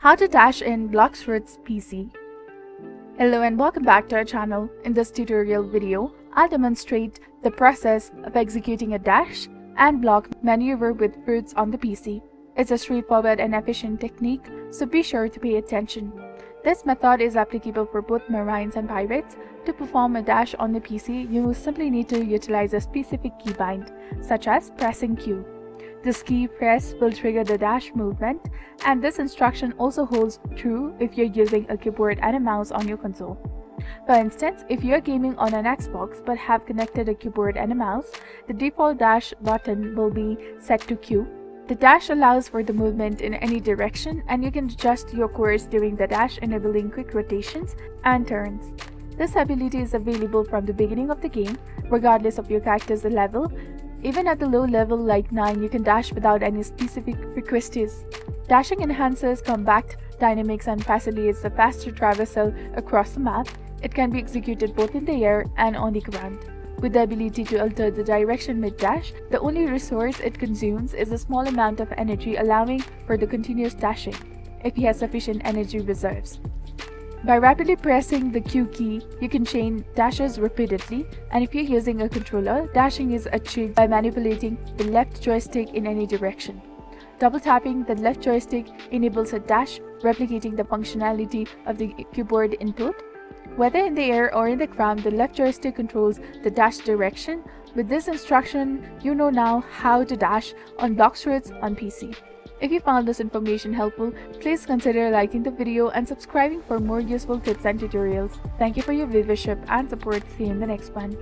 How to dash in Blox Fruits PC. Hello and welcome back to our channel. In this tutorial video, I'll demonstrate the process of executing a dash and block maneuver with Fruits on the PC. It's a straightforward and efficient technique, so be sure to pay attention. This method is applicable for both Marines and Pirates. To perform a dash on the PC, you simply need to utilize a specific keybind, such as pressing Q. This key press will trigger the dash movement, and this instruction also holds true if you're using a keyboard and a mouse on your console. For instance, if you're gaming on an Xbox but have connected a keyboard and a mouse, the default dash button will be set to Q. The dash allows for the movement in any direction, and you can adjust your course during the dash, enabling quick rotations and turns. This ability is available from the beginning of the game, regardless of your character's level. Even at the low level like 9, you can dash without any specific requests. Dashing enhances combat dynamics and facilitates the faster traversal across the map. It can be executed both in the air and on the ground. With the ability to alter the direction mid-dash, the only resource it consumes is a small amount of energy, allowing for the continuous dashing if he has sufficient energy reserves. By rapidly pressing the Q key, you can chain dashes repeatedly, and if you're using a controller, dashing is achieved by manipulating the left joystick in any direction. Double tapping the left joystick enables a dash, replicating the functionality of the keyboard input. Whether in the air or in the ground, the left joystick controls the dash direction. With this instruction, you know now how to dash on Blox Fruits on PC. If you found this information helpful, please consider liking the video and subscribing for more useful tips and tutorials. Thank you for your viewership and support. See you in the next one.